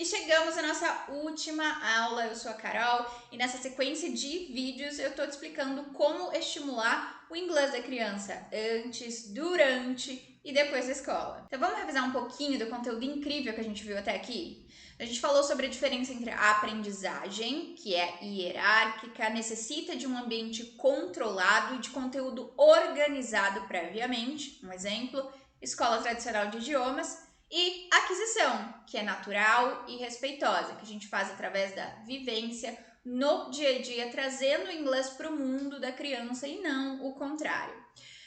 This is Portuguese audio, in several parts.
chegamos à nossa última aula. Eu sou a Carol e nessa sequência de vídeos eu tô te explicando como estimular o inglês da criança antes, durante e depois da escola. Então vamos revisar um pouquinho do conteúdo incrível que a gente viu até aqui? A gente falou sobre a diferença entre a aprendizagem, que é hierárquica, necessita de um ambiente controlado e de conteúdo organizado previamente. Um exemplo, escola tradicional de idiomas. E aquisição, que é natural e respeitosa, que a gente faz através da vivência no dia a dia, trazendo o inglês para o mundo da criança e não o contrário.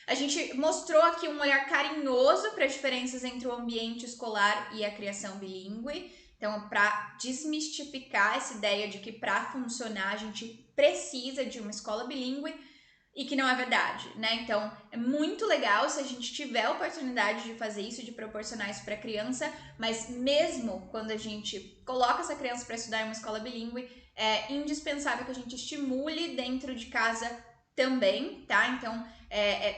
A gente mostrou aqui um olhar carinhoso para as diferenças entre o ambiente escolar e a criação bilíngue. Então, para desmistificar essa ideia de que para funcionar a gente precisa de uma escola bilíngue, e que não é verdade, né? Então, é muito legal se a gente tiver a oportunidade de fazer isso, de proporcionar isso para a criança, mas mesmo quando a gente coloca essa criança para estudar em uma escola bilíngue, é indispensável que a gente estimule dentro de casa também, tá? Então,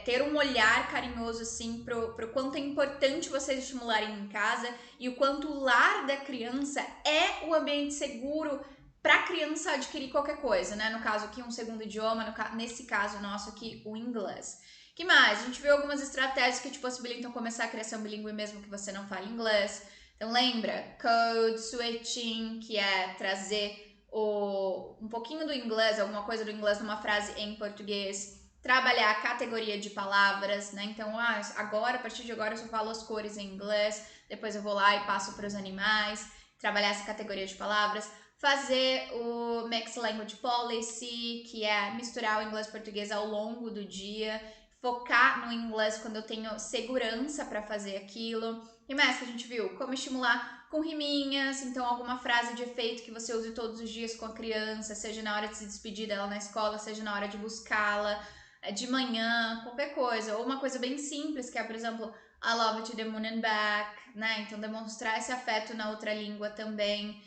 ter um olhar carinhoso, assim, pro quanto é importante vocês estimularem em casa e o quanto o lar da criança é o ambiente seguro para a criança adquirir qualquer coisa, né? No caso aqui, um segundo idioma, nesse caso nosso aqui, o inglês. Que mais? A gente viu algumas estratégias que te possibilitam começar a criação bilíngue mesmo que você não fale inglês. Então lembra, code switching, que é trazer um pouquinho do inglês, alguma coisa do inglês numa frase em português. Trabalhar a categoria de palavras, né? Então, agora, a partir de agora eu só falo as cores em inglês, depois eu vou lá e passo para os animais. Trabalhar essa categoria de palavras. Fazer o Mixed Language Policy, que é misturar o inglês e o português ao longo do dia, focar no inglês quando eu tenho segurança para fazer aquilo. E mais que a gente viu? Como estimular com riminhas, então alguma frase de efeito que você use todos os dias com a criança, seja na hora de se despedir dela na escola, seja na hora de buscá-la, de manhã, qualquer coisa. Ou uma coisa bem simples, que é, por exemplo, I love you to the moon and back, né? Então demonstrar esse afeto na outra língua também.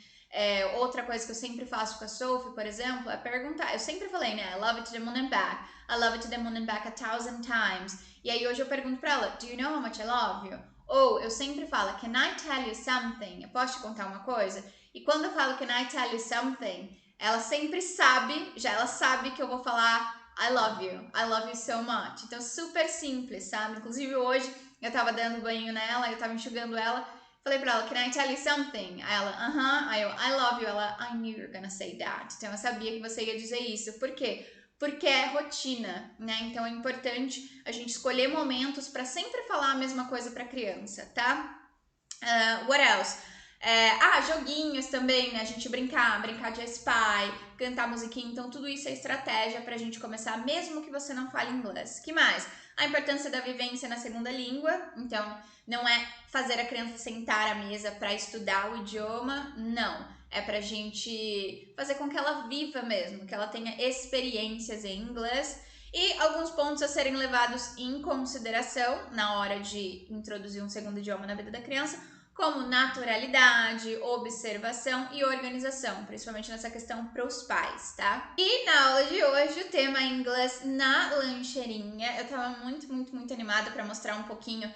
Outra coisa que eu sempre faço com a Sophie, por exemplo, é perguntar. Eu sempre falei, né? I love it to the moon and back. I love it to the moon and back 1,000 times. E aí hoje eu pergunto pra ela, do you know how much I love you? Ou eu sempre falo, can I tell you something? Eu posso te contar uma coisa? E quando eu falo can I tell you something, ela sempre sabe, ela sabe que eu vou falar I love you so much. Então super simples, sabe? Inclusive hoje eu tava dando banho nela, eu tava enxugando ela. Falei pra ela, can I tell you something? Aí ela, Aí eu, I love you. Ela, I knew you were gonna say that. Então eu sabia que você ia dizer isso. Por quê? Porque é rotina, né? Então é importante a gente escolher momentos para sempre falar a mesma coisa pra criança, tá? What else? Joguinhos também, né? A gente brincar de I Spy, cantar musiquinha. Então tudo isso é estratégia pra gente começar, mesmo que você não fale inglês. Que mais? A importância da vivência na segunda língua. Então, não é fazer a criança sentar à mesa para estudar o idioma, não. É pra gente fazer com que ela viva mesmo, que ela tenha experiências em inglês. E alguns pontos a serem levados em consideração na hora de introduzir um segundo idioma na vida da criança, como naturalidade, observação e organização, principalmente nessa questão para os pais, tá? E na aula de hoje, o tema é inglês na lancheirinha. Eu tava muito animada para mostrar um pouquinho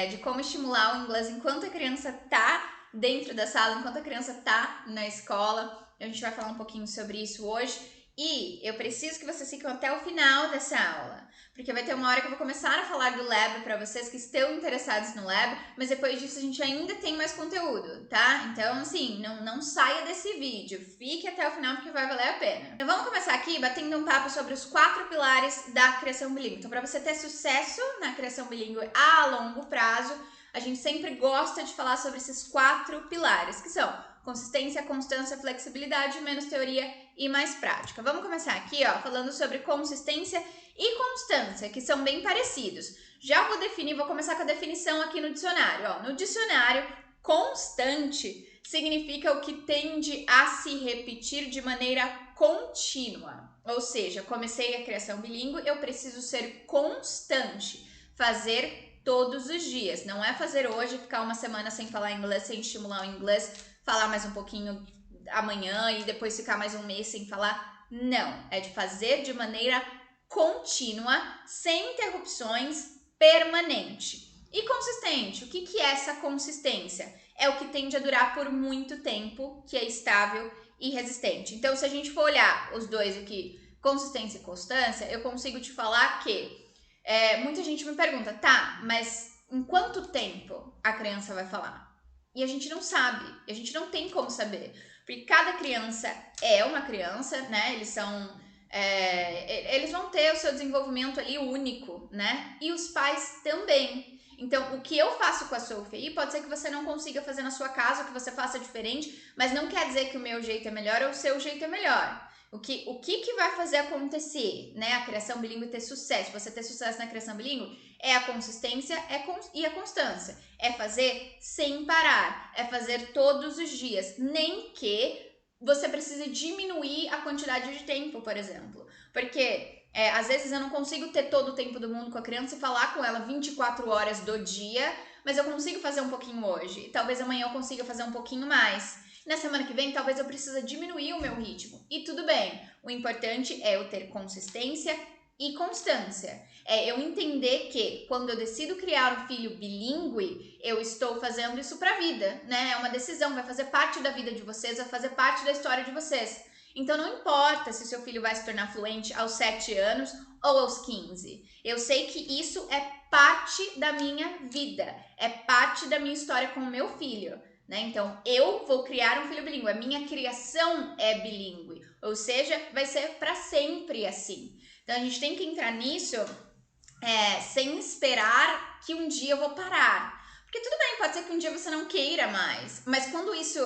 de como estimular o inglês enquanto a criança tá dentro da sala, enquanto a criança tá na escola. A gente vai falar um pouquinho sobre isso hoje. E eu preciso que vocês fiquem até o final dessa aula, porque vai ter uma hora que eu vou começar a falar do Lab para vocês que estão interessados no Lab, mas depois disso a gente ainda tem mais conteúdo, tá? Então, assim, não saia desse vídeo, fique até o final porque vai valer a pena. Então vamos começar aqui batendo um papo sobre os 4 pilares da criação bilíngue. Então, para você ter sucesso na criação bilíngue a longo prazo, a gente sempre gosta de falar sobre esses 4 pilares, que são consistência, constância, flexibilidade, menos teoria e mais prática. Vamos começar aqui, falando sobre consistência e constância, que são bem parecidos. Já vou começar com a definição aqui no dicionário. No dicionário, constante significa o que tende a se repetir de maneira contínua. Ou seja, comecei a criação bilíngue, eu preciso ser constante, fazer todos os dias. Não é fazer hoje, ficar uma semana sem falar inglês, sem estimular o inglês, falar mais um pouquinho amanhã e depois ficar mais um mês sem falar. Não, é de fazer de maneira contínua, sem interrupções, permanente. E consistente, o que é essa consistência? é o que tende a durar por muito tempo, que é estável e resistente. Então, se a gente for olhar os dois aqui, consistência e constância, eu consigo te falar que muita gente me pergunta, tá, mas em quanto tempo a criança vai falar? E a gente não sabe, a gente não tem como saber, porque cada criança é uma criança, né? Eles vão ter o seu desenvolvimento ali único, né? E os pais também. Então, o que eu faço com a Sophie pode ser que você não consiga fazer na sua casa, que você faça diferente, mas não quer dizer que o meu jeito é melhor ou o seu jeito é melhor. O que vai fazer acontecer, né? A criação bilíngue ter sucesso, você ter sucesso na criação bilíngue, é a consistência e a constância. É fazer sem parar, é fazer todos os dias, nem que você precise diminuir a quantidade de tempo, por exemplo. Porque às vezes eu não consigo ter todo o tempo do mundo com a criança e falar com ela 24 horas do dia, mas eu consigo fazer um pouquinho hoje. E talvez amanhã eu consiga fazer um pouquinho mais. Na semana que vem, talvez eu precise diminuir o meu ritmo. E tudo bem. O importante é eu ter consistência e constância. É eu entender que quando eu decido criar um filho bilíngue, eu estou fazendo isso para a vida, né? É uma decisão, vai fazer parte da vida de vocês, vai fazer parte da história de vocês. Então não importa se seu filho vai se tornar fluente aos 7 anos ou aos 15. Eu sei que isso é parte da minha vida, é parte da minha história com o meu filho. Né? Então, eu vou criar um filho bilíngue. A minha criação é bilíngue. Ou seja, vai ser para sempre assim. Então, a gente tem que entrar nisso sem esperar que um dia eu vou parar. Porque tudo bem, pode ser que um dia você não queira mais. Mas quando isso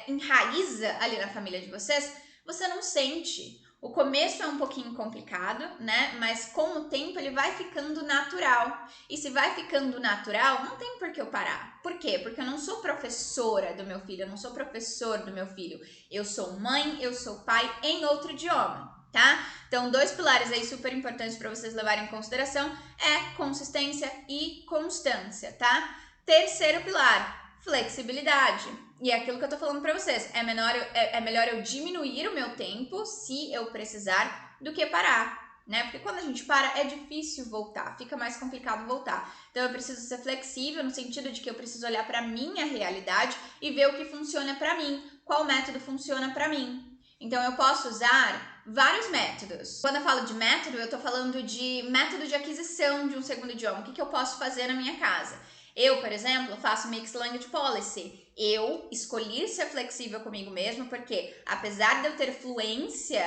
enraiza ali na família de vocês, você não sente. O começo é um pouquinho complicado, né? Mas com o tempo ele vai ficando natural. E se vai ficando natural, não tem por que eu parar. Por quê? Porque eu não sou professora do meu filho, eu não sou professor do meu filho. Eu sou mãe, eu sou pai em outro idioma, tá? Então, 2 pilares aí super importantes para vocês levarem em consideração é consistência e constância, tá? Terceiro pilar, flexibilidade. E é aquilo que eu tô falando para vocês. É melhor eu diminuir o meu tempo, se eu precisar, do que parar. Né? Porque quando a gente para, é difícil voltar, fica mais complicado voltar. Então eu preciso ser flexível no sentido de que eu preciso olhar para minha realidade e ver o que funciona para mim, qual método funciona para mim. Então eu posso usar vários métodos. Quando eu falo de método, eu tô falando de método de aquisição de um segundo idioma. O que eu posso fazer na minha casa? Eu, por exemplo, faço Mixed Language Policy. Eu escolhi ser flexível comigo mesma, porque apesar de eu ter fluência,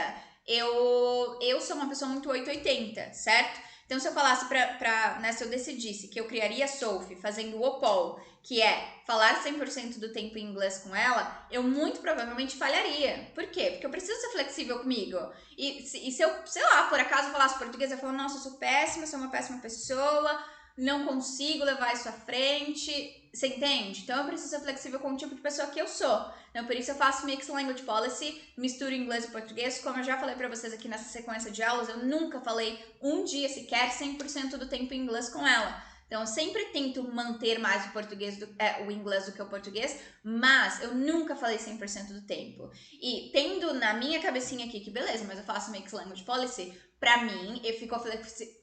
eu sou uma pessoa muito 880, certo? Então, se eu falasse se eu decidisse que eu criaria a Sophie fazendo o OPOL, que é falar 100% do tempo em inglês com ela, eu muito provavelmente falharia. Por quê? Porque eu preciso ser flexível comigo. E se eu, sei lá, por acaso falasse português, eu falo, nossa, eu sou péssima, sou uma péssima pessoa, não consigo levar isso à frente. Você entende? Então eu preciso ser flexível com o tipo de pessoa que eu sou. Então por isso eu faço Mixed Language Policy, misturo inglês e português. Como eu já falei pra vocês aqui nessa sequência de aulas, eu nunca falei um dia sequer 100% do tempo em inglês com ela. Então eu sempre tento manter mais o inglês do que o português, mas eu nunca falei 100% do tempo. E tendo na minha cabecinha aqui que beleza, mas eu faço Mixed Language Policy, pra mim, e ficou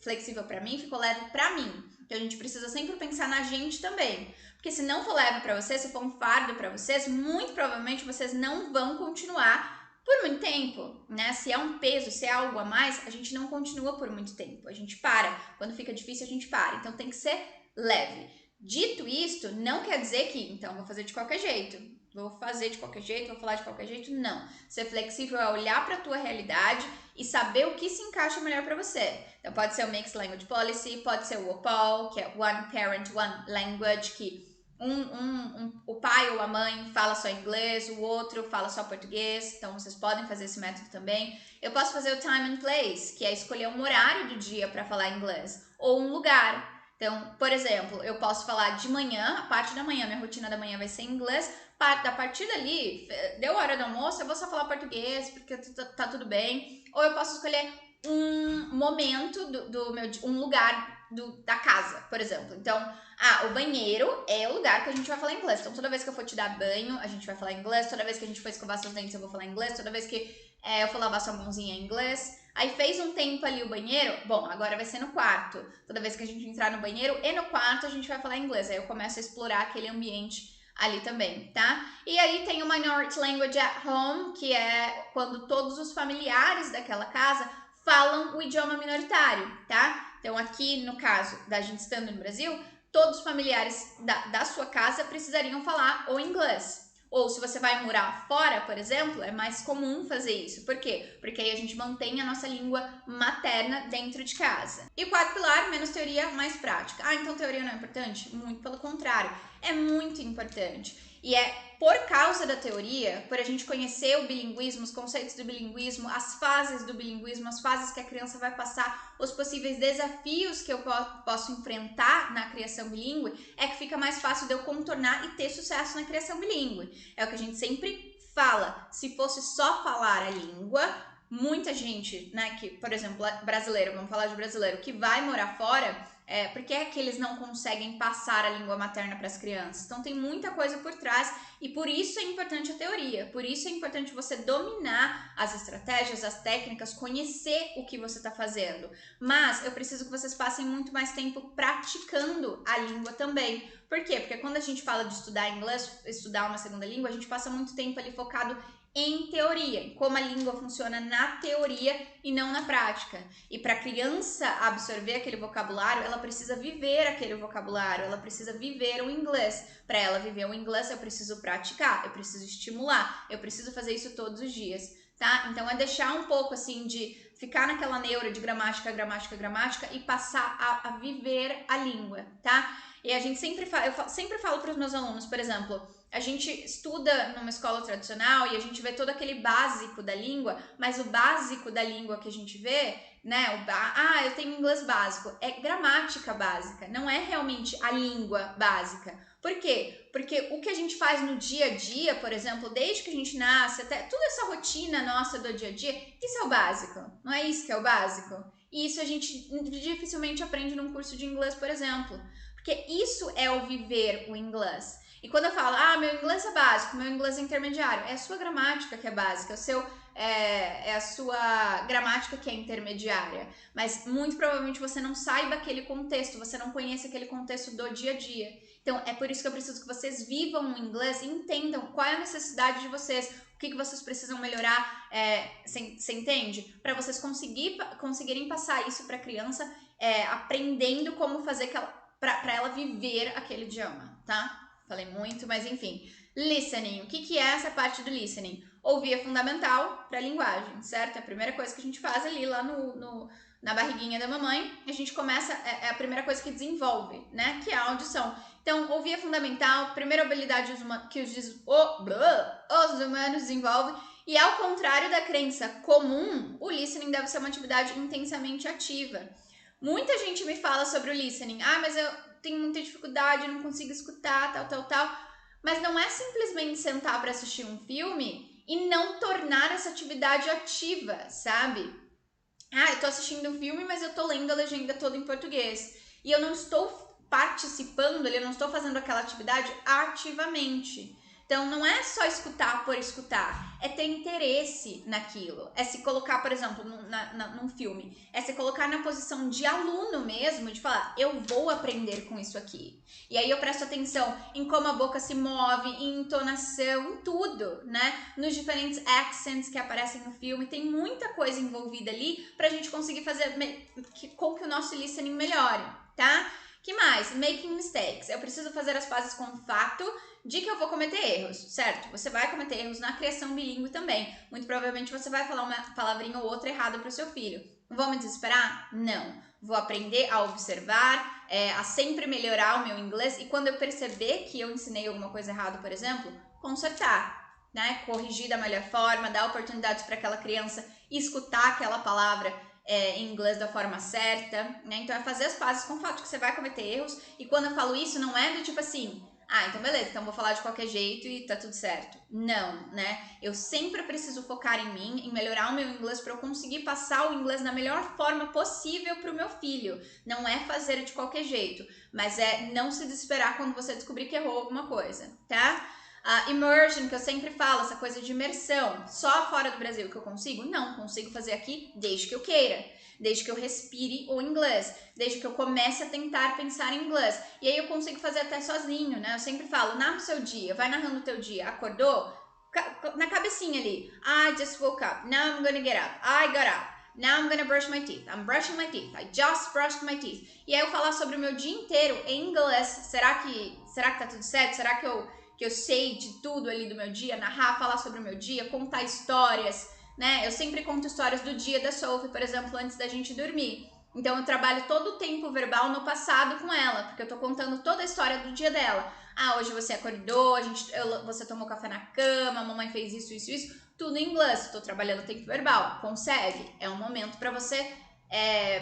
flexível pra mim, ficou leve pra mim. Então a gente precisa sempre pensar na gente também. Porque se não for leve pra vocês, se for um fardo pra vocês, muito provavelmente vocês não vão continuar por muito tempo, né? Se é um peso, se é algo a mais, a gente não continua por muito tempo. A gente para. Quando fica difícil, a gente para. Então tem que ser leve. Dito isto, não quer dizer que, então, vou fazer de qualquer jeito. Vou fazer de qualquer jeito, vou falar de qualquer jeito. Não. Ser flexível é olhar para a tua realidade e saber o que se encaixa melhor para você. Então pode ser o Mixed Language Policy, pode ser o OPOL, que é One Parent, One Language, que o pai ou a mãe fala só inglês, o outro fala só português, então vocês podem fazer esse método também. Eu posso fazer o time and place, que é escolher um horário do dia para falar inglês, ou um lugar. Então, por exemplo, eu posso falar de manhã, a parte da manhã, minha rotina da manhã vai ser em inglês, a partir dali, deu hora do almoço, eu vou só falar português, porque tá tudo bem. Ou eu posso escolher um momento um lugar da casa, por exemplo. Então, o banheiro é o lugar que a gente vai falar inglês. Então, toda vez que eu for te dar banho, a gente vai falar inglês. Toda vez que a gente for escovar seus dentes, eu vou falar inglês. Toda vez que eu for lavar sua mãozinha em inglês. Aí fez um tempo ali o banheiro, bom, agora vai ser no quarto. Toda vez que a gente entrar no banheiro e no quarto, a gente vai falar inglês. Aí eu começo a explorar aquele ambiente ali também, tá? E aí tem o Minority Language at Home, que é quando todos os familiares daquela casa falam o idioma minoritário, tá? Então aqui, no caso da gente estando no Brasil, todos os familiares da sua casa precisariam falar o inglês. Ou se você vai morar fora, por exemplo, é mais comum fazer isso. Por quê? Porque aí a gente mantém a nossa língua materna dentro de casa. E o quarto pilar, menos teoria, mais prática. Ah, então teoria não é importante? Muito pelo contrário, é muito importante. E é por causa da teoria, por a gente conhecer o bilinguismo, os conceitos do bilinguismo, as fases do bilinguismo, as fases que a criança vai passar, os possíveis desafios que eu posso enfrentar na criação bilíngue, é que fica mais fácil de eu contornar e ter sucesso na criação bilíngue. É o que a gente sempre fala. Se fosse só falar a língua, muita gente, né, que, por exemplo, brasileiro, vamos falar de brasileiro, que vai morar fora, por que é que eles não conseguem passar a língua materna para as crianças? Então tem muita coisa por trás e por isso é importante a teoria, por isso é importante você dominar as estratégias, as técnicas, conhecer o que você está fazendo. Mas eu preciso que vocês passem muito mais tempo praticando a língua também. Por quê? Porque quando a gente fala de estudar inglês, estudar uma segunda língua, a gente passa muito tempo ali focado em teoria, como a língua funciona na teoria e não na prática. E para a criança absorver aquele vocabulário, ela precisa viver aquele vocabulário, ela precisa viver o inglês. Para ela viver o inglês, eu preciso praticar, eu preciso estimular, eu preciso fazer isso todos os dias, tá? Então é deixar um pouco assim de ficar naquela neura de gramática, gramática, gramática e passar a viver a língua, tá? E a gente sempre fala, eu sempre falo para os meus alunos, por exemplo, a gente estuda numa escola tradicional e a gente vê todo aquele básico da língua, mas o básico da língua que a gente vê, né? Eu tenho inglês básico. É gramática básica, não é realmente a língua básica. Por quê? Porque o que a gente faz no dia a dia, por exemplo, desde que a gente nasce, até toda essa rotina nossa do dia a dia, isso é o básico. Não é isso que é o básico? E isso a gente dificilmente aprende num curso de inglês, por exemplo. Porque isso é o viver o inglês. E quando eu falo, meu inglês é básico, meu inglês é intermediário, é a sua gramática que é básica, é a sua gramática que é intermediária. Mas muito provavelmente você não saiba aquele contexto, você não conhece aquele contexto do dia a dia. Então é por isso que eu preciso que vocês vivam o inglês e entendam qual é a necessidade de vocês, o que vocês precisam melhorar, você entende? Para vocês conseguirem passar isso para a criança, aprendendo como fazer para ela viver aquele idioma, tá? Falei muito, mas enfim. Listening. O que é essa parte do listening? Ouvir é fundamental para a linguagem, certo? É a primeira coisa que a gente faz ali lá na barriguinha da mamãe. A gente começa, é a primeira coisa que desenvolve, né? Que é a audição. Então, ouvir é fundamental. Primeira habilidade que os humanos desenvolvem. E ao contrário da crença comum, o listening deve ser uma atividade intensamente ativa. Muita gente me fala sobre o listening. Mas eu tenho muita dificuldade, não consigo escutar, tal. Mas não é simplesmente sentar para assistir um filme e não tornar essa atividade ativa, sabe? Eu tô assistindo um filme, mas eu tô lendo a legenda toda em português. E eu não estou participando, eu não estou fazendo aquela atividade ativamente. Então, não é só escutar por escutar, é ter interesse naquilo. É se colocar, por exemplo, num filme, é se colocar na posição de aluno mesmo, de falar, eu vou aprender com isso aqui. E aí eu presto atenção em como a boca se move, em entonação, em tudo, né? Nos diferentes accents que aparecem no filme, tem muita coisa envolvida ali pra gente conseguir fazer com que o nosso listening melhore, tá? Que mais? Making mistakes. Eu preciso fazer as pazes com o fato de que eu vou cometer erros, certo? Você vai cometer erros na criação bilíngue também. Muito provavelmente você vai falar uma palavrinha ou outra errada para o seu filho. Vou me desesperar? Não. Vou aprender a observar, a sempre melhorar o meu inglês e quando eu perceber que eu ensinei alguma coisa errada, por exemplo, consertar, né? Corrigir da melhor forma, dar oportunidades para aquela criança escutar aquela palavra em inglês da forma certa, né? Então é fazer as pazes com o fato que você vai cometer erros e quando eu falo isso não é do tipo assim, então beleza, então vou falar de qualquer jeito e tá tudo certo. Não, né? Eu sempre preciso focar em mim, em melhorar o meu inglês para eu conseguir passar o inglês da melhor forma possível pro meu filho. Não é fazer de qualquer jeito, mas é não se desesperar quando você descobrir que errou alguma coisa, tá? Immersion, que eu sempre falo, essa coisa de imersão. Só fora do Brasil que eu consigo? Não, consigo fazer aqui desde que eu queira. Desde que eu respire o inglês. Desde que eu comece a tentar pensar em inglês. E aí eu consigo fazer até sozinho, né? Eu sempre falo, narra o seu dia, vai narrando o teu dia. Acordou? Na cabecinha ali. I just woke up. Now I'm gonna get up. I got up. Now I'm gonna brush my teeth. I'm brushing my teeth. I just brushed my teeth. E aí eu falar sobre o meu dia inteiro em inglês. Será que tá tudo certo? Será que eu sei de tudo ali do meu dia? Narrar, falar sobre o meu dia, contar histórias, né? Eu sempre conto histórias do dia da Sophie, por exemplo, antes da gente dormir. Então eu trabalho todo o tempo verbal no passado com ela, porque eu tô contando toda a história do dia dela. Hoje você acordou, você tomou café na cama, a mamãe fez isso. Tudo em inglês. Estou trabalhando tempo verbal. Consegue? É um momento para você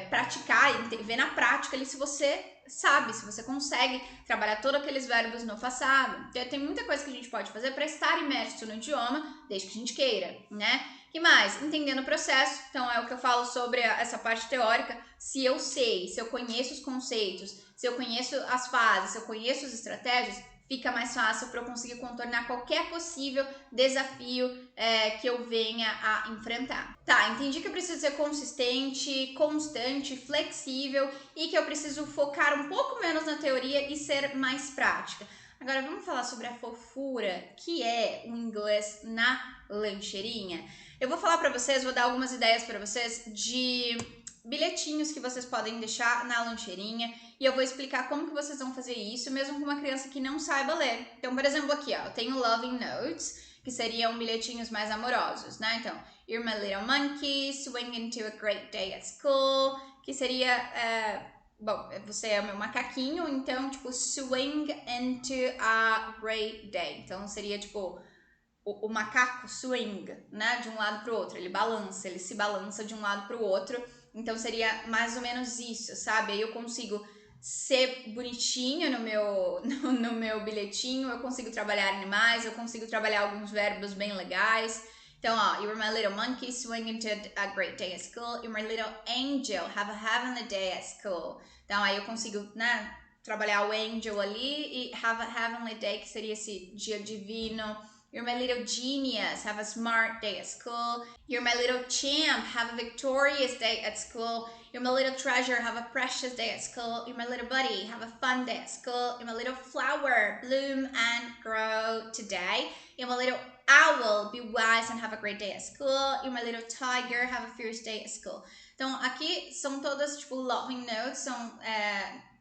praticar e ver na prática ali se você sabe, se você consegue trabalhar todos aqueles verbos no passado. Tem muita coisa que a gente pode fazer para estar imerso no idioma, desde que a gente queira, né? Que mais? Entendendo o processo. Então, é o que eu falo sobre essa parte teórica. Se eu sei, se eu conheço os conceitos, se eu conheço as fases, se eu conheço as estratégias, fica mais fácil para eu conseguir contornar qualquer possível desafio que eu venha a enfrentar. Tá, entendi que eu preciso ser consistente, constante, flexível e que eu preciso focar um pouco menos na teoria e ser mais prática. Agora vamos falar sobre a fofura que é o inglês na lancheirinha. Eu vou falar para vocês, vou dar algumas ideias para vocês de bilhetinhos que vocês podem deixar na lancheirinha e eu vou explicar como que vocês vão fazer isso, mesmo com uma criança que não saiba ler. Então, por exemplo, aqui, ó, eu tenho Loving Notes, que seriam bilhetinhos mais amorosos, né? Então, You're my little monkey, swing into a great day at school, que seria, bom, você é o meu macaquinho, então, tipo, swing into a great day. Então, seria, tipo, o macaco swing, né, de um lado para o outro, ele se balança de um lado para o outro, então seria mais ou menos isso, sabe? Aí eu consigo ser bonitinho no meu bilhetinho, eu consigo trabalhar animais, eu consigo trabalhar alguns verbos bem legais. Então, ó, you're my little monkey, swing into a great day at school. You're my little angel, have a heavenly day at school. Então, aí eu consigo, né, trabalhar o angel ali e have a heavenly day, que seria esse dia divino. You're my little genius, have a smart day at school. You're my little champ, have a victorious day at school. You're my little treasure, have a precious day at school. You're my little buddy, have a fun day at school. You're my little flower, bloom and grow today. You're my little owl, be wise and have a great day at school. You're my little tiger, have a fierce day at school. Então, aqui são todas, tipo, loving notes, são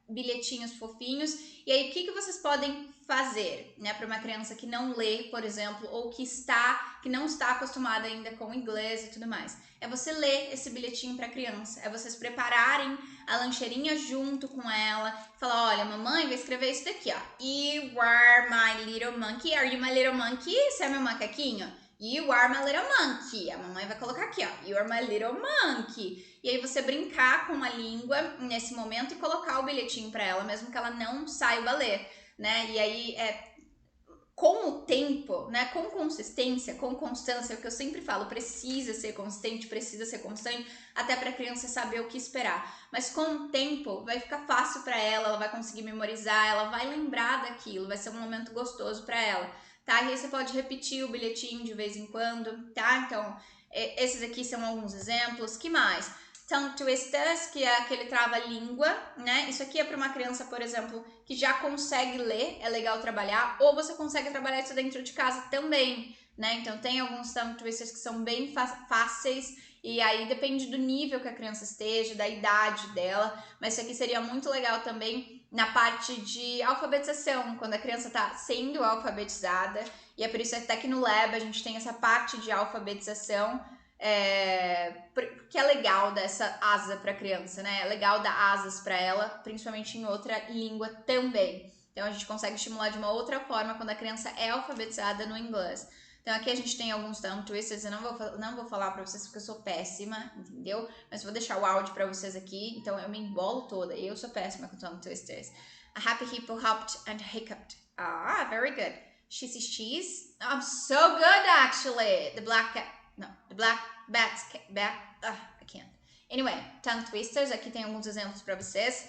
bilhetinhos fofinhos. E aí, o que vocês podem fazer, né, para uma criança que não lê, por exemplo, ou que não está acostumada ainda com inglês e tudo mais? É você ler esse bilhetinho para a criança, é vocês prepararem a lancheirinha junto com ela, falar, olha, mamãe vai escrever isso daqui, ó. You are my little monkey. Are you my little monkey? Você é meu macaquinho? You are my little monkey. A mamãe vai colocar aqui, ó. You are my little monkey. E aí você brincar com a língua nesse momento e colocar o bilhetinho para ela, mesmo que ela não saiba ler, né? E aí, com o tempo, né? Com consistência, com constância, é o que eu sempre falo, precisa ser consistente, precisa ser constante, até para a criança saber o que esperar. Mas com o tempo, vai ficar fácil para ela vai conseguir memorizar, ela vai lembrar daquilo, vai ser um momento gostoso para ela. Tá? E aí você pode repetir o bilhetinho de vez em quando, tá? Então, esses aqui são alguns exemplos. Que mais? Tongue twisters, que é aquele trava-língua, né? Isso aqui é para uma criança, por exemplo, que já consegue ler, é legal trabalhar, ou você consegue trabalhar isso dentro de casa também, né? Então, tem alguns tongue twisters que são bem fáceis, e aí depende do nível que a criança esteja, da idade dela, mas isso aqui seria muito legal também na parte de alfabetização, quando a criança está sendo alfabetizada, e é por isso até que no Lab a gente tem essa parte de alfabetização, que é legal dessa asa para a criança, né? É legal dar asas para ela, principalmente em outra língua também. Então a gente consegue estimular de uma outra forma quando a criança é alfabetizada no inglês. Então aqui a gente tem alguns tongue twisters, eu não vou falar para vocês porque eu sou péssima, entendeu? Mas vou deixar o áudio para vocês aqui, então eu me embolo toda, eu sou péssima com tongue twisters. A happy hippo hopped and hiccuped. Ah, very good. She sees cheese. I'm so good actually. The black bat's I can't. Anyway, tongue twisters, aqui tem alguns exemplos para vocês.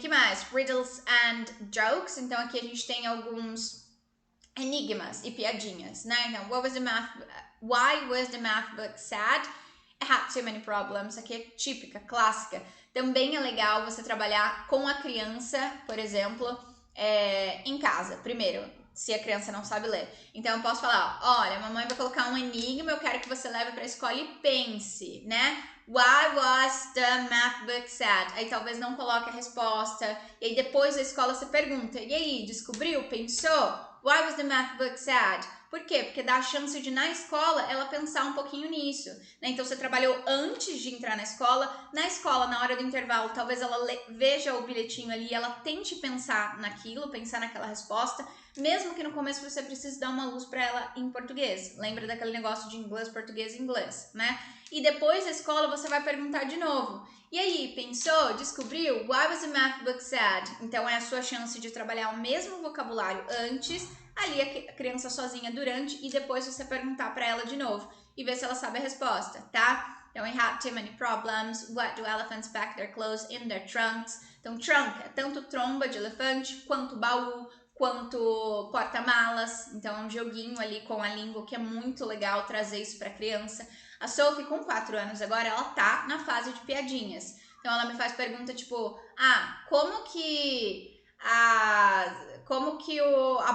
Que mais? Riddles and jokes. Então aqui a gente tem alguns enigmas e piadinhas, né? Então, why was the math book sad? It had too many problems. Aqui é típica, clássica. Também é legal você trabalhar com a criança, por exemplo, em casa. Primeiro, se a criança não sabe ler. Então eu posso falar, olha, mamãe vai colocar um enigma, eu quero que você leve para a escola e pense, né? Why was the math book sad? Aí talvez não coloque a resposta. E aí depois da escola você pergunta, e aí, descobriu? Pensou? Why was the math book sad? Por quê? Porque dá a chance de, na escola, ela pensar um pouquinho nisso. Né? Então, você trabalhou antes de entrar na escola, na hora do intervalo, talvez ela veja o bilhetinho ali e ela tente pensar naquilo, pensar naquela resposta, mesmo que no começo você precise dar uma luz para ela em português. Lembra daquele negócio de inglês, português e inglês, né? E depois da escola você vai perguntar de novo. E aí, pensou? Descobriu? Why was the math book sad? Então é a sua chance de trabalhar o mesmo vocabulário antes, ali a criança sozinha durante, e depois você perguntar para ela de novo e ver se ela sabe a resposta, tá? Então, we had too many problems. What do elephants pack their clothes in their trunks? Então, trunk é tanto tromba de elefante, quanto baú, quanto porta-malas. Então, é um joguinho ali com a língua que é muito legal trazer isso para criança. A Sophie, com 4 anos agora, ela tá na fase de piadinhas. Então, ela me faz pergunta tipo, como que a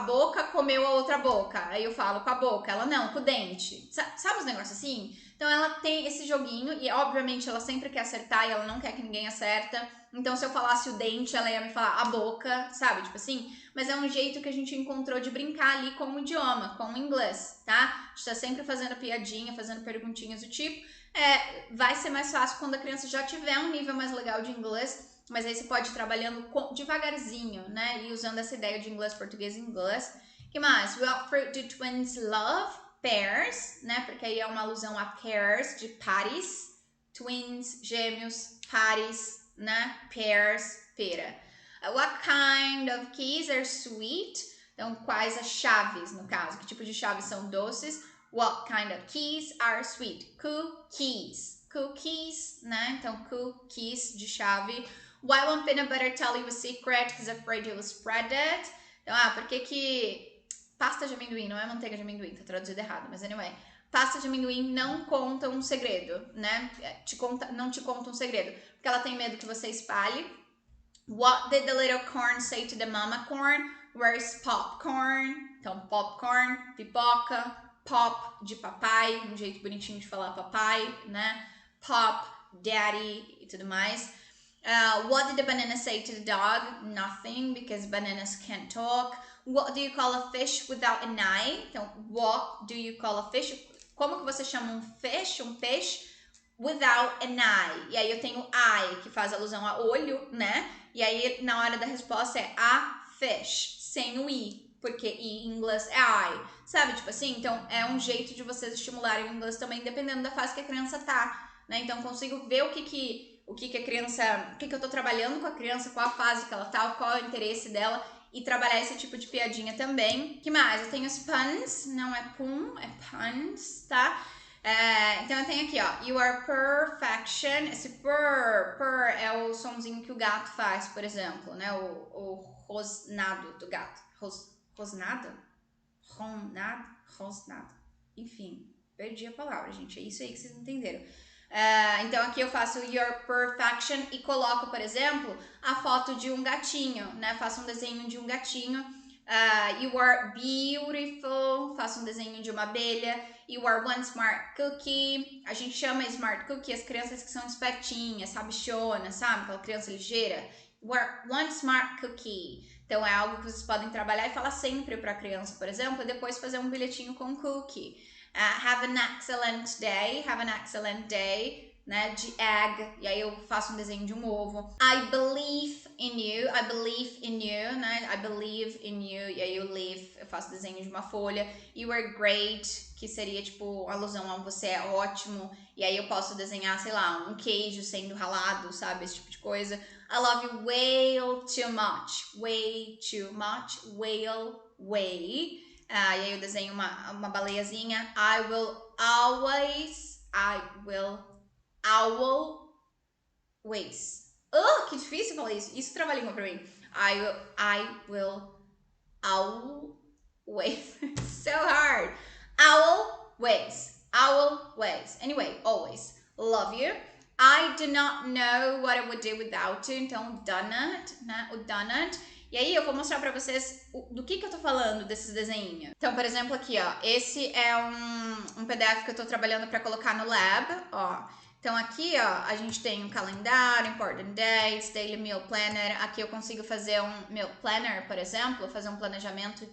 boca comeu a outra boca? Aí eu falo com a boca, ela não, com o dente. Sabe os negócios assim? Então ela tem esse joguinho e obviamente ela sempre quer acertar e ela não quer que ninguém acerta. Então se eu falasse o dente, ela ia me falar a boca, sabe? Tipo assim. Mas é um jeito que a gente encontrou de brincar ali com o idioma, com o inglês, tá? A gente tá sempre fazendo piadinha, fazendo perguntinhas do tipo. Vai ser mais fácil quando a criança já tiver um nível mais legal de inglês. Mas aí você pode ir trabalhando devagarzinho, né? E usando essa ideia de inglês, português e inglês. Que mais? What fruit do twins love? Pears, né? Porque aí é uma alusão a pears, de pares. Twins, gêmeos, pares, né? Pears, pera. What kind of keys are sweet? Então, quais as chaves, no caso? Que tipo de chaves são doces? What kind of keys are sweet? Cookies. Cookies, né? Então, cookies de chave. Why won't peanut butter tell you a secret? He's afraid you'll spread it. Então, por que pasta de amendoim, não é manteiga de amendoim, tá traduzido errado, mas anyway. Pasta de amendoim não conta um segredo, né? Não te conta um segredo. Porque ela tem medo que você espalhe. What did the little corn say to the mama corn? Where's popcorn? Então, popcorn, pipoca, pop de papai, um jeito bonitinho de falar papai, né? Pop, daddy e tudo mais. What did the banana say to the dog? Nothing, because bananas can't talk. What do you call a fish without an eye? Então, what do you call a fish? Como que você chama um peixe, without an eye? E aí eu tenho eye, que faz alusão a olho, né? E aí na hora da resposta é a fish, sem o i, porque i em inglês é eye, sabe? Tipo assim, então é um jeito de vocês estimularem o inglês também, dependendo da fase que a criança tá, né? Então consigo ver o que a criança, o que eu tô trabalhando com a criança, qual a fase que ela tá, qual é o interesse dela, e trabalhar esse tipo de piadinha também. Que mais? Eu tenho os puns, não é pum, é puns, tá? Então eu tenho aqui, ó, you are perfection. Esse purr é o sonzinho que o gato faz, por exemplo, né? O rosnado do gato. Rosnado? Rosnado. Enfim, perdi a palavra, gente. É isso aí que vocês entenderam. Então aqui eu faço your perfection e coloco, por exemplo, a foto de um gatinho, né? Faço um desenho de um gatinho. You are beautiful. Faço um desenho de uma abelha. You are one smart cookie. A gente chama smart cookie as crianças que são espertinhas, sabichonas, sabe? Aquela criança ligeira. You are one smart cookie. Então é algo que vocês podem trabalhar e falar sempre para a criança, por exemplo, e depois fazer um bilhetinho com cookie. Have an excellent day. Have an excellent day. Né, de egg, e aí eu faço um desenho de um ovo. I believe in you, I believe in you, né, I believe in you, e aí eu faço desenho de uma folha. You are great, que seria tipo alusão a você é ótimo, e aí eu posso desenhar, sei lá, um queijo sendo ralado, sabe, esse tipo de coisa. I love you way too much, way. E aí eu desenho uma baleiazinha. I will always. Que difícil falar isso. Isso trava a língua pra mim. I will Always. So hard. Always. Anyway, always. Love you. I do not know what I would do without you. Então, donut, né? O donut. E aí eu vou mostrar pra vocês do que eu tô falando desses desenhinhos. Então, por exemplo, aqui, ó. Esse é um PDF que eu tô trabalhando pra colocar no lab, ó. Então aqui, ó, a gente tem um calendário, important dates, daily meal planner. Aqui eu consigo fazer um meal planner, por exemplo, fazer um planejamento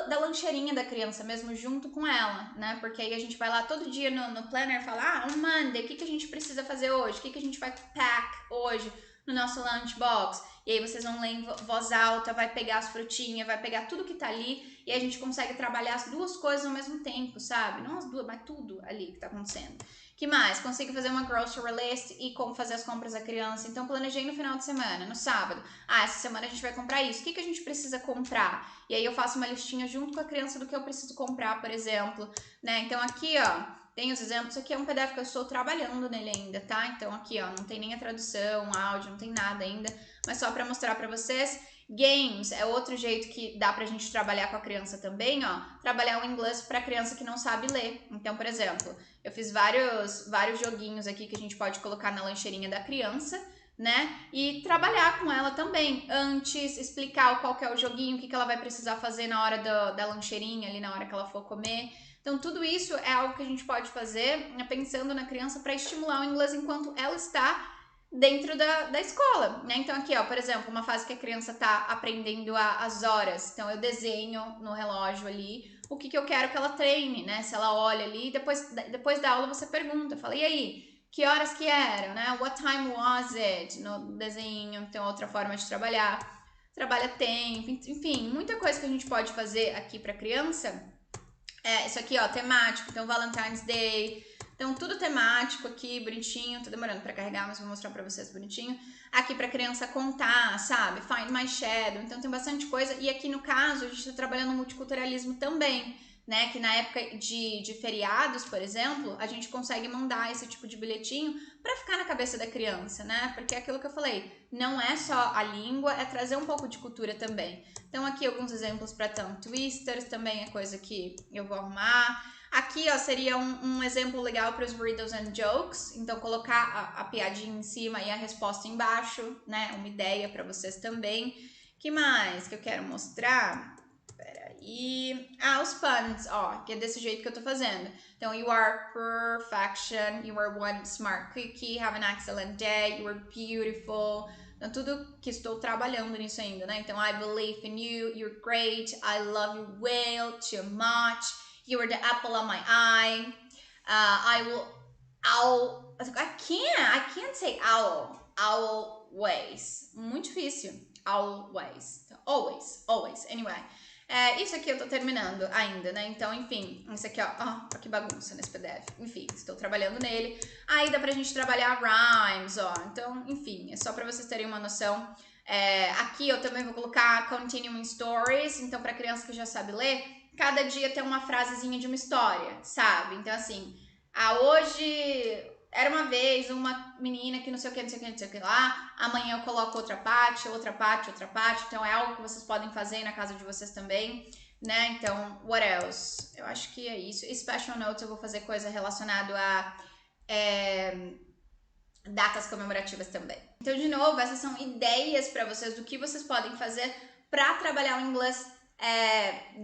da lancheirinha da criança mesmo junto com ela, né? Porque aí a gente vai lá todo dia no planner e fala, on Monday, o que a gente precisa fazer hoje? O que a gente vai pack hoje no nosso lunchbox? E aí vocês vão ler em voz alta, vai pegar as frutinhas, vai pegar tudo que tá ali e a gente consegue trabalhar as duas coisas ao mesmo tempo, sabe? Não as duas, mas tudo ali que tá acontecendo. Que mais? Consigo fazer uma grocery list e como fazer as compras da criança. Então, planejei no final de semana, no sábado. Essa semana a gente vai comprar isso. O que a gente precisa comprar? E aí eu faço uma listinha junto com a criança do que eu preciso comprar, por exemplo. Né? Então, aqui, ó, tem os exemplos. Aqui é um PDF que eu estou trabalhando nele ainda, tá? Então, aqui, ó, não tem nem a tradução, áudio, não tem nada ainda. Mas só para mostrar para vocês. Games é outro jeito que dá pra gente trabalhar com a criança também, ó. Trabalhar o inglês pra criança que não sabe ler. Então, por exemplo, eu fiz vários joguinhos aqui que a gente pode colocar na lancheirinha da criança, né? E trabalhar com ela também. Antes, explicar qual que é o joguinho, o que ela vai precisar fazer na hora da lancheirinha, ali na hora que ela for comer. Então, tudo isso é algo que a gente pode fazer, né, pensando na criança para estimular o inglês enquanto ela está dentro da escola, né? Então aqui, ó, por exemplo, uma fase que a criança tá aprendendo as horas. Então eu desenho no relógio ali o que eu quero que ela treine, né? Se ela olha ali, depois da aula você pergunta, fala, e aí, que horas que eram, né? What time was it? No desenho, tem outra forma de trabalhar. Trabalha tempo, enfim, muita coisa que a gente pode fazer aqui pra criança. Isso aqui, ó, temático, então Valentine's Day. Então, tudo temático aqui, bonitinho. Tô demorando pra carregar, mas vou mostrar pra vocês bonitinho. Aqui pra criança contar, sabe? Find my shadow. Então, tem bastante coisa. E aqui, no caso, a gente tá trabalhando multiculturalismo também, né? Que na época de feriados, por exemplo, a gente consegue mandar esse tipo de bilhetinho pra ficar na cabeça da criança, né? Porque é aquilo que eu falei, não é só a língua, é trazer um pouco de cultura também. Então, aqui alguns exemplos pra tongue twisters, também é coisa que eu vou arrumar. Aqui, ó, seria um exemplo legal para os riddles and jokes. Então, colocar a piadinha em cima e a resposta embaixo, né? Uma ideia para vocês também. Que mais que eu quero mostrar? Peraí. Os puns, ó, que é desse jeito que eu tô fazendo. Então, you are perfection, you are one smart cookie, have an excellent day, you are beautiful. Então, tudo que estou trabalhando nisso ainda, né? Então, I believe in you, you're great, I love you well, too much. You were the apple of my eye. I can't say owl. Always. Muito difícil. Always. Always. Anyway. Isso aqui eu tô terminando ainda, né? Então, enfim. Isso aqui, ó. Que bagunça nesse PDF. Enfim, estou trabalhando nele. Aí dá pra gente trabalhar rhymes, ó. Então, enfim. É só pra vocês terem uma noção. Aqui eu também vou colocar continuing stories. Então, pra criança que já sabe ler, cada dia tem uma frasezinha de uma história, sabe? Então, assim, hoje era uma vez uma menina que não sei o que lá, amanhã eu coloco outra parte. Então, é algo que vocês podem fazer na casa de vocês também, né? Então, what else? Eu acho que é isso. E special notes eu vou fazer coisa relacionada a datas comemorativas também. Então, de novo, essas são ideias para vocês do que vocês podem fazer para trabalhar o inglês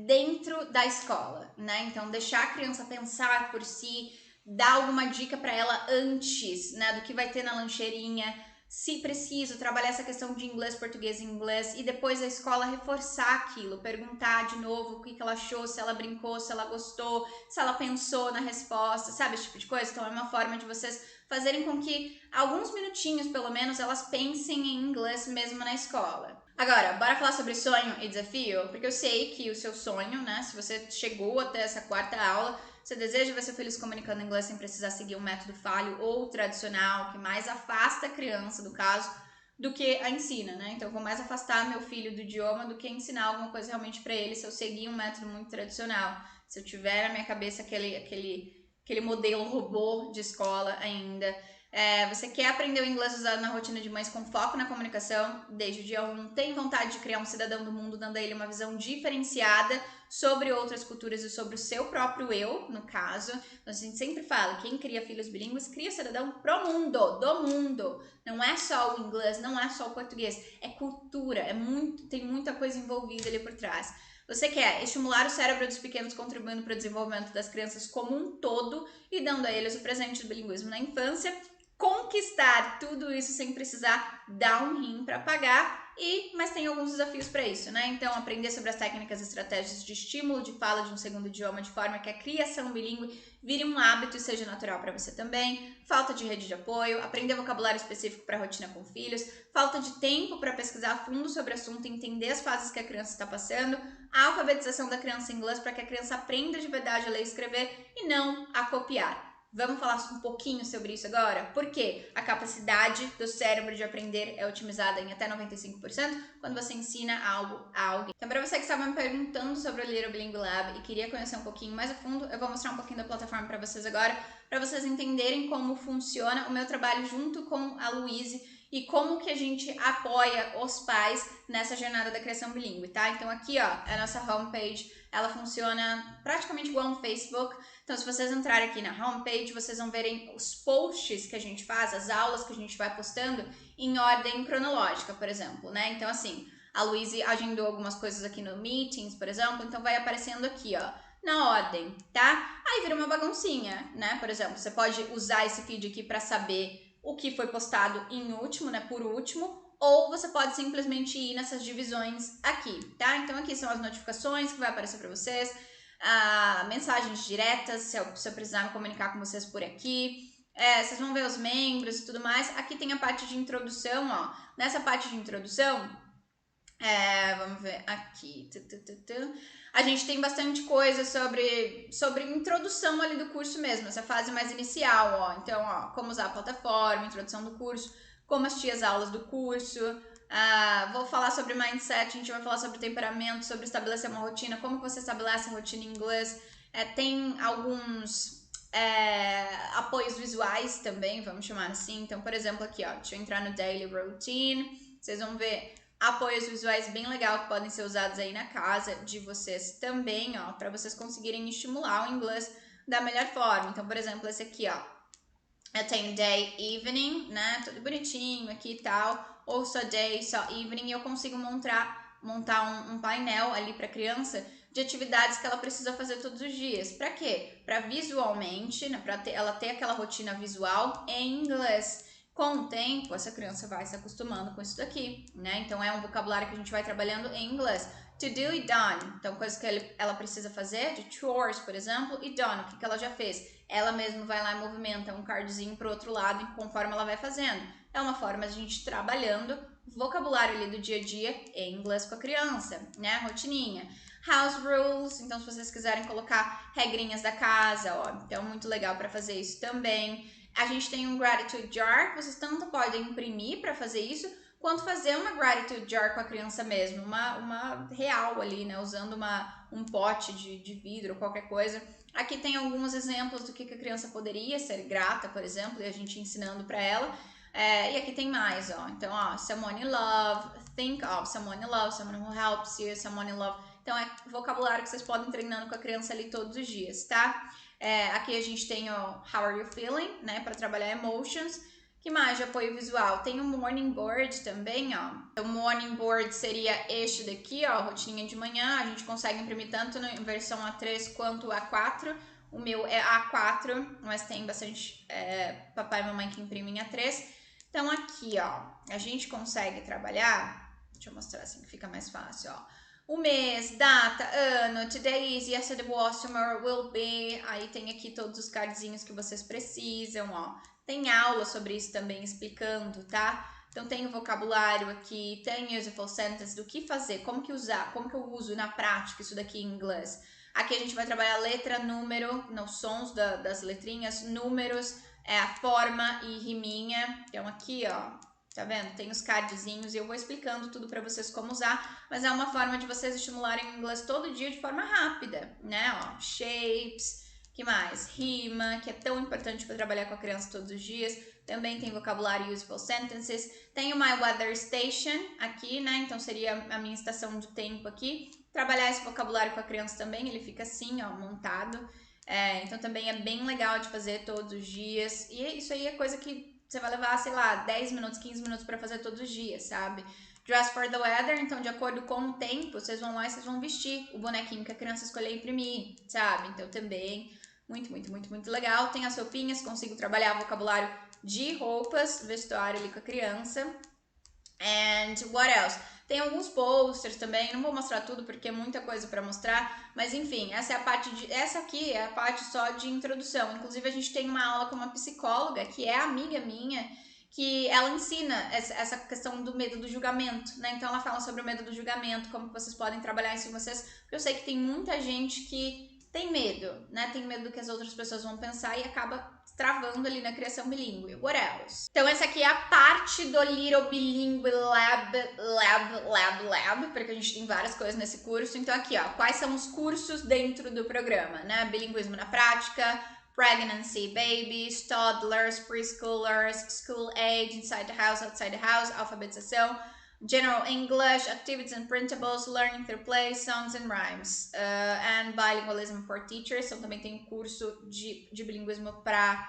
dentro da escola, né? Então, deixar a criança pensar por si, dar alguma dica para ela antes, né, do que vai ter na lancheirinha, se preciso, trabalhar essa questão de inglês, português e inglês, e depois a escola reforçar aquilo, perguntar de novo o que ela achou, se ela brincou, se ela gostou, se ela pensou na resposta, sabe, esse tipo de coisa. Então, é uma forma de vocês fazerem com que alguns minutinhos, pelo menos, elas pensem em inglês mesmo na escola. Agora, bora falar sobre sonho e desafio? Porque eu sei que o seu sonho, né, se você chegou até essa quarta aula, você deseja ver seu filho se comunicando em inglês sem precisar seguir um método falho ou tradicional, que mais afasta a criança, do caso, do que a ensina, né? Então, eu vou mais afastar meu filho do idioma do que ensinar alguma coisa realmente para ele se eu seguir um método muito tradicional. Se eu tiver na minha cabeça aquele modelo robô de escola ainda. Você quer aprender o inglês usado na rotina de mães com foco na comunicação desde o dia 1, tem vontade de criar um cidadão do mundo, dando a ele uma visão diferenciada sobre outras culturas e sobre o seu próprio eu, no caso. Então, a gente sempre fala, quem cria filhos bilíngues, cria cidadão pro mundo, do mundo. Não é só o inglês, não é só o português, é cultura, tem muita coisa envolvida ali por trás. Você quer estimular o cérebro dos pequenos, contribuindo para o desenvolvimento das crianças como um todo e dando a eles o presente do bilinguismo na infância, conquistar tudo isso sem precisar dar um rim para pagar, mas tem alguns desafios para isso, né? Então, aprender sobre as técnicas e estratégias de estímulo de fala de um segundo idioma de forma que a criação bilíngue vire um hábito e seja natural para você também. Falta de rede de apoio, aprender vocabulário específico para a rotina com filhos, falta de tempo para pesquisar a fundo sobre o assunto e entender as fases que a criança está passando, a alfabetização da criança em inglês para que a criança aprenda de verdade a ler e escrever e não a copiar. Vamos falar um pouquinho sobre isso agora? Porque a capacidade do cérebro de aprender é otimizada em até 95% quando você ensina algo a alguém. Então, para você que estava me perguntando sobre o Little Bilingual Lab e queria conhecer um pouquinho mais a fundo, eu vou mostrar um pouquinho da plataforma para vocês agora, para vocês entenderem como funciona o meu trabalho junto com a Luíse e como que a gente apoia os pais nessa jornada da criação bilíngue, tá? Então aqui, ó, é a nossa homepage, ela funciona praticamente igual no Facebook. Então, se vocês entrarem aqui na homepage, vocês vão verem os posts que a gente faz, as aulas que a gente vai postando em ordem cronológica, por exemplo, né? Então, assim, a Luíse agendou algumas coisas aqui no Meetings, por exemplo, então vai aparecendo aqui, ó, na ordem, tá? Aí vira uma baguncinha, né? Por exemplo, você pode usar esse feed aqui para saber o que foi postado em último, né, por último, ou você pode simplesmente ir nessas divisões aqui, tá? Então aqui são as notificações que vai aparecer para vocês, mensagens diretas, se eu precisar me comunicar com vocês por aqui. Vocês vão ver os membros e tudo mais. Aqui tem a parte de introdução, ó. Nessa parte de introdução, vamos ver aqui. A gente tem bastante coisa sobre introdução ali do curso mesmo, essa fase mais inicial, ó. Então, ó, como usar a plataforma, introdução do curso, como assistir as aulas do curso. Vou falar sobre mindset, a gente vai falar sobre temperamento, sobre estabelecer uma rotina, como você estabelece a rotina em inglês. Tem alguns apoios visuais também, vamos chamar assim. Então, por exemplo, aqui, ó, deixa eu entrar no Daily Routine, vocês vão ver apoios visuais bem legal que podem ser usados aí na casa de vocês também, ó, para vocês conseguirem estimular o inglês da melhor forma. Então, por exemplo, esse aqui, ó, eu tenho day, evening, né, tudo bonitinho aqui e tal, ou só day, só evening, e eu consigo montar um painel ali para criança de atividades que ela precisa fazer todos os dias. Para quê? Para visualmente, né, para ela ter aquela rotina visual em inglês. Com o tempo, essa criança vai se acostumando com isso daqui, né? Então, é um vocabulário que a gente vai trabalhando em inglês. To do e done. Então, coisas que ela precisa fazer, de chores, por exemplo, e done, o que ela já fez. Ela mesma vai lá e movimenta um cardzinho para o outro lado conforme ela vai fazendo. É uma forma de a gente trabalhando vocabulário ali do dia a dia em inglês com a criança, né? Rotininha. House rules, então se vocês quiserem colocar regrinhas da casa, ó, então muito legal para fazer isso também. A gente tem um gratitude jar, que vocês tanto podem imprimir para fazer isso, quanto fazer uma gratitude jar com a criança mesmo, uma real ali, né, usando um pote de vidro ou qualquer coisa. Aqui tem alguns exemplos do que a criança poderia ser grata, por exemplo, e a gente ensinando para ela. E aqui tem mais, ó. Então, ó, someone you love, think of someone you love, someone who helps you, someone you love. Então, é vocabulário que vocês podem treinando com a criança ali todos os dias, tá? Aqui a gente tem o How are you feeling, né, para trabalhar emotions. Que mais de apoio visual? Tem o morning board também, ó. O morning board seria este daqui, ó, rotininha de manhã. A gente consegue imprimir tanto em versão A3 quanto A4. O meu é A4, mas tem bastante papai e mamãe que imprimem A3. Então aqui, ó, a gente consegue trabalhar. Deixa eu mostrar assim que fica mais fácil, ó. O mês, data, ano, today is, yesterday was, tomorrow will be. Aí tem aqui todos os cardzinhos que vocês precisam, ó. Tem aula sobre isso também explicando, tá? Então tem o vocabulário aqui, tem useful sentence, do que fazer, como que usar, como que eu uso na prática isso daqui em inglês. Aqui a gente vai trabalhar letra, número, nos sons das letrinhas, números, a forma e riminha. Então aqui, ó, tá vendo? Tem os cardzinhos e eu vou explicando tudo para vocês como usar, mas é uma forma de vocês estimularem o inglês todo dia de forma rápida, né? Ó, shapes, que mais? Rima, que é tão importante para trabalhar com a criança todos os dias. também tem vocabulário useful sentences. Tem o My Weather Station aqui, né? Então seria a minha estação de tempo aqui. Trabalhar esse vocabulário com a criança também, ele fica assim, ó, montado. Então também é bem legal de fazer todos os dias. E isso aí é coisa que você vai levar, sei lá, 10 minutos, 15 minutos para fazer todos os dias, sabe? Dress for the weather, então de acordo com o tempo, vocês vão lá e vocês vão vestir o bonequinho que a criança escolher imprimir, sabe? Então também muito legal. Tem as roupinhas, consigo trabalhar vocabulário de roupas, vestuário ali com a criança. And what else? Tem alguns posters também, não vou mostrar tudo porque é muita coisa para mostrar, mas enfim, essa aqui é a parte só de introdução. Inclusive a gente tem uma aula com uma psicóloga que é amiga minha, que ela ensina essa questão do medo do julgamento, né? Então ela fala sobre o medo do julgamento, como vocês podem trabalhar isso em vocês, porque eu sei que tem muita gente que tem medo, né? Tem medo do que as outras pessoas vão pensar e acaba travando ali na criação bilíngue. What else? Então essa aqui é a parte do Little Bilingue Lab, porque a gente tem várias coisas nesse curso. Então aqui, ó, quais são os cursos dentro do programa, né? Bilinguismo na prática, pregnancy, babies, toddlers, preschoolers, school age, inside the house, outside the house, alfabetização, general English, activities and printables, learning through play, songs and rhymes, and bilingualism for teachers. Então também tem um curso de bilinguismo para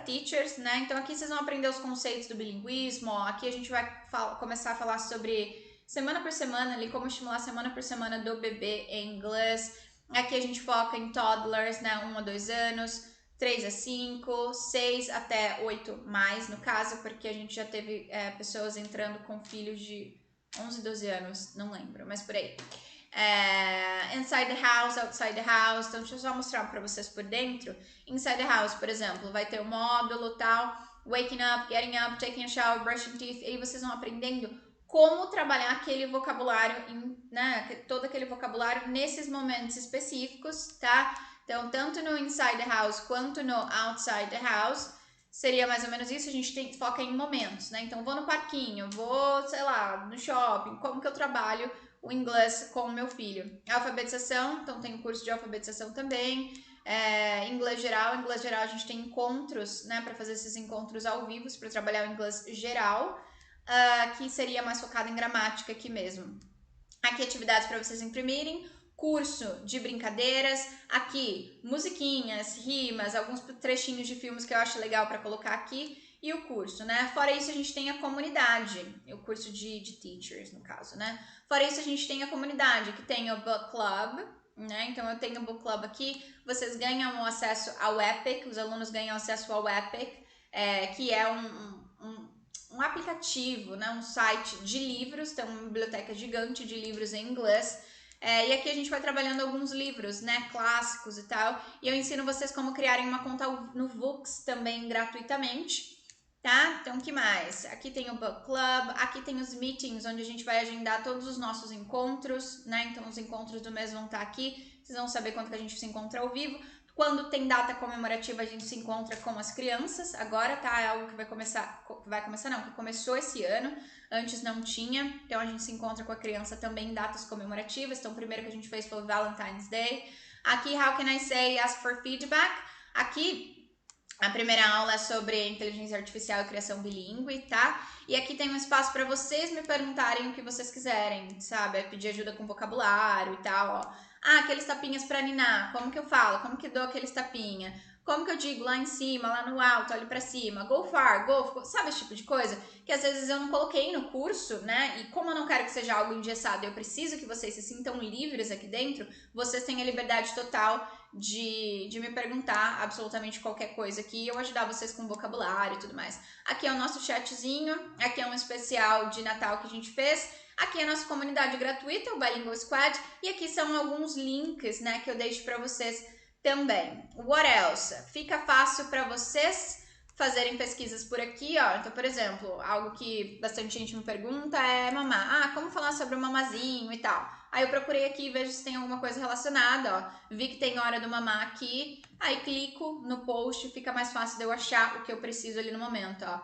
teachers, né? Então aqui vocês vão aprender os conceitos do bilinguismo. Ó, aqui a gente vai começar a falar sobre semana por semana, ali como estimular semana por semana do bebê em inglês. Aqui a gente foca em toddlers, né? 1 a 2 anos, 3 a 5, 6 até 8 mais, no caso, porque a gente já teve pessoas entrando com filhos de 11, 12 anos, não lembro, mas por aí. Inside the house, outside the house. Então deixa eu só mostrar para vocês por dentro. Inside the house, por exemplo, vai ter o módulo tal, waking up, getting up, taking a shower, brushing teeth. E aí vocês vão aprendendo como trabalhar aquele vocabulário, né, todo aquele vocabulário nesses momentos específicos, tá? Então, tanto no inside the house quanto no outside the house, seria mais ou menos isso. A gente foca em momentos, né? Então, vou no parquinho, vou, sei lá, no shopping, como que eu trabalho o inglês com o meu filho. Alfabetização, então tem o curso de alfabetização também. Inglês geral a gente tem encontros, né, para fazer esses encontros ao vivo, para trabalhar o inglês geral, que seria mais focado em gramática aqui mesmo. Aqui atividades para vocês imprimirem, curso de brincadeiras, aqui musiquinhas, rimas, alguns trechinhos de filmes que eu acho legal para colocar aqui, e o curso, né? Fora isso, a gente tem a comunidade, o curso de teachers, no caso, né? Fora isso, a gente tem a comunidade, que tem o Book Club, né? Então, eu tenho o Book Club aqui, vocês ganham acesso ao Epic, os alunos ganham acesso ao Epic, que é um aplicativo, né? Um site de livros, tem uma biblioteca gigante de livros em inglês. E aqui a gente vai trabalhando alguns livros, né, clássicos e tal, e eu ensino vocês como criarem uma conta no Voox também gratuitamente, tá? Então, o que mais? Aqui tem o Book Club, aqui tem os meetings, onde a gente vai agendar todos os nossos encontros, né? Então, os encontros do mês vão estar aqui, vocês vão saber quando que a gente se encontra ao vivo. Quando tem data comemorativa, a gente se encontra com as crianças. Agora, tá? É algo que que começou esse ano. Antes não tinha. Então, a gente se encontra com a criança também em datas comemorativas. Então, o primeiro que a gente fez foi o Valentine's Day. Aqui, how can I say ask for feedback? Aqui, a primeira aula é sobre inteligência artificial e criação bilíngue, tá? E aqui tem um espaço para vocês me perguntarem o que vocês quiserem, sabe? Pedir ajuda com vocabulário e tal, ó. Aqueles tapinhas pra ninar, como que eu falo? Como que eu dou aqueles tapinha? Como que eu digo lá em cima, lá no alto, olho pra cima? Go far, go, sabe esse tipo de coisa? Que às vezes eu não coloquei no curso, né? E como eu não quero que seja algo engessado, eu preciso que vocês se sintam livres aqui dentro, vocês têm a liberdade total de me perguntar absolutamente qualquer coisa aqui e eu ajudar vocês com vocabulário e tudo mais. Aqui é o nosso chatzinho, aqui é um especial de Natal que a gente fez. Aqui é a nossa comunidade gratuita, o Bilingual Squad, e aqui são alguns links, né, que eu deixo para vocês também. What else? Fica fácil para vocês fazerem pesquisas por aqui, ó. Então, por exemplo, algo que bastante gente me pergunta é mamar. Como falar sobre o mamazinho e tal. Aí eu procurei aqui e vejo se tem alguma coisa relacionada, ó. Vi que tem hora do mamar aqui, aí clico no post, fica mais fácil de eu achar o que eu preciso ali no momento, ó.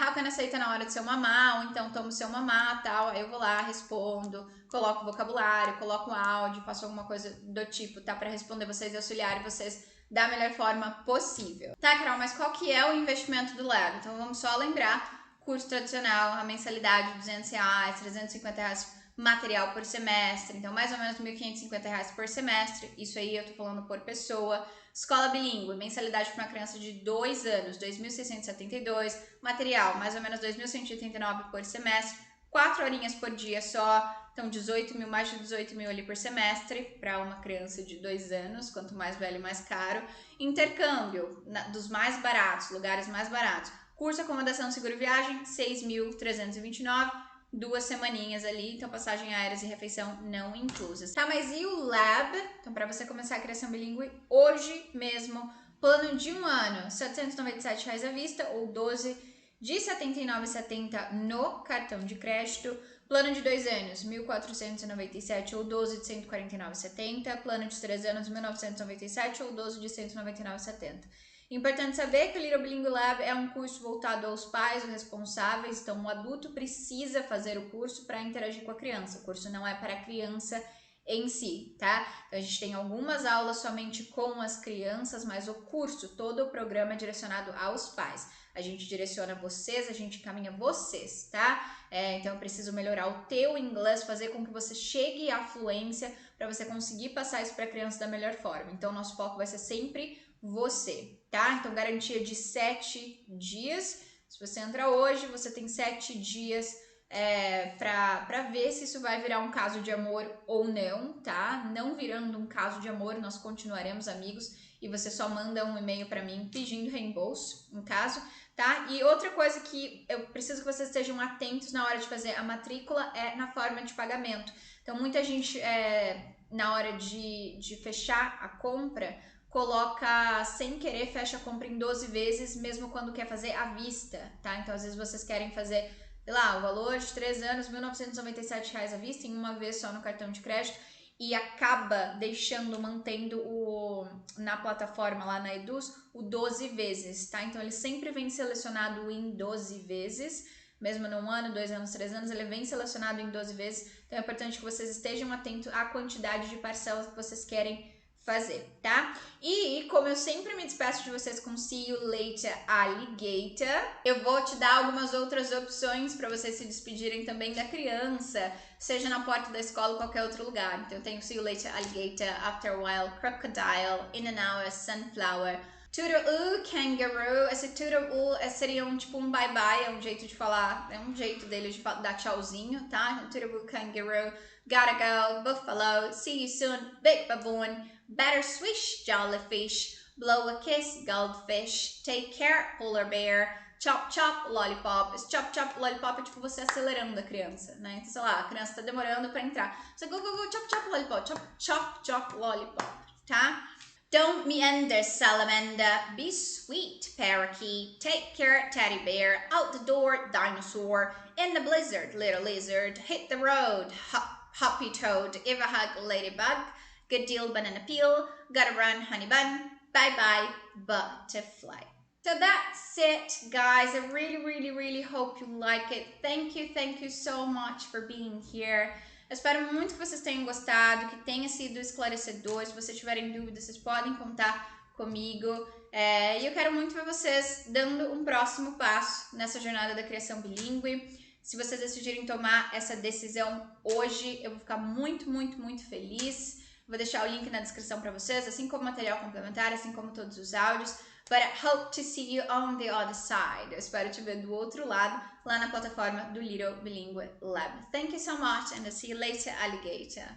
How can I say tá na hora do seu mamar, ou então tomo seu mamar, tal, aí eu vou lá, respondo, coloco vocabulário, coloco áudio, faço alguma coisa do tipo, tá, pra responder vocês e auxiliar vocês da melhor forma possível. Tá, Carol, mas qual que é o investimento do Lab? Então vamos só lembrar, curso tradicional, a mensalidade de R$200, R$350 material por semestre, então mais ou menos R$1.550 por semestre, isso aí eu tô falando por pessoa. Escola bilíngue, mensalidade para uma criança de 2 anos, R$2.672, material mais ou menos R$2.189 por semestre, 4 horinhas por dia só, então 18 mil, mais de 18 mil ali por semestre para uma criança de 2 anos, quanto mais velho mais caro. Intercâmbio, dos mais baratos, lugares mais baratos. Curso, acomodação, seguro viagem, 6.329, 2 semaninhas ali, então passagem aéreas e refeição não inclusas. Tá, mas e o Lab? Então para você começar a criação bilíngue hoje mesmo, plano de 1 ano, R$797 à vista ou 12 de R$ 79,70 no cartão de crédito. Plano de 2 anos, R$ 1.497 ou 12 de R$ 149,70. Plano de 3 anos, R$ 1.997 ou 12 de R$ 199,70. Importante saber que o Little Bilingual Lab é um curso voltado aos pais, os responsáveis, então o adulto precisa fazer o curso para interagir com a criança. O curso não é para a criança em si, tá? Então a gente tem algumas aulas somente com as crianças, mas o curso, todo o programa é direcionado aos pais. A gente direciona vocês, a gente encaminha vocês, tá? Então eu preciso melhorar o teu inglês, fazer com que você chegue à fluência para você conseguir passar isso para a criança da melhor forma. Então o nosso foco vai ser sempre você, tá? Então garantia de 7 dias. Se você entra hoje, você tem 7 dias para ver se isso vai virar um caso de amor ou não, tá? Não virando um caso de amor, nós continuaremos amigos e você só manda um e-mail para mim pedindo reembolso, em caso, tá? E outra coisa que eu preciso que vocês estejam atentos na hora de fazer a matrícula é na forma de pagamento. Então, muita gente, na hora de fechar a compra, coloca sem querer, fecha a compra em 12 vezes, mesmo quando quer fazer à vista, tá? Então, às vezes vocês querem fazer, sei lá, o valor de 3 anos, R$ 1.997 à vista, em uma vez só no cartão de crédito, e acaba mantendo na plataforma lá na Eduz, o 12 vezes, tá? Então, ele sempre vem selecionado em 12 vezes, mesmo num ano, 2 anos, 3 anos, ele vem selecionado em 12 vezes, então é importante que vocês estejam atentos à quantidade de parcelas que vocês querem fazer, tá? E como eu sempre me despeço de vocês com See You Later Alligator, eu vou te dar algumas outras opções para vocês se despedirem também da criança, seja na porta da escola ou qualquer outro lugar. Então eu tenho See You Later Alligator, After a While, Crocodile, In and Out, Sunflower, Toodle-oo, Kangaroo. Esse Toodle-oo seria tipo um bye-bye, é um jeito de falar, é um jeito dele de dar tchauzinho, tá? Toodle-oo, Kangaroo, Gotta Go, Buffalo, See You Soon, Big Baboon, Better Swish, Jellyfish, Blow a Kiss, Goldfish, Take Care, Polar Bear, Chop Chop, Lollipop. Esse Chop Chop, Lollipop é tipo você acelerando a criança, né? Então, sei lá, a criança tá demorando pra entrar. Você go, go, go, Chop Chop, Lollipop, Chop Chop, Chop, Lollipop, tá? Don't meander, salamander. Be sweet, parakeet. Take care, teddy bear. Out the door, dinosaur. In the blizzard, little lizard. Hit the road, hoppy toad. Give a hug, ladybug. Good deal, banana peel. Gotta run, honey bun. Bye-bye, butterfly. So that's it, guys. I really hope you like it. Thank you so much for being here. Eu espero muito que vocês tenham gostado, que tenha sido esclarecedor. Se vocês tiverem dúvidas, vocês podem contar comigo. E eu quero muito ver vocês dando um próximo passo nessa jornada da criação bilíngue. Se vocês decidirem tomar essa decisão hoje, eu vou ficar muito feliz. Vou deixar o link na descrição para vocês, assim como material complementar, assim como todos os áudios. But I hope to see you on the other side. Eu espero te ver do outro lado, lá na plataforma do Little Bilingual Lab. Thank you so much and I'll see you later, alligator.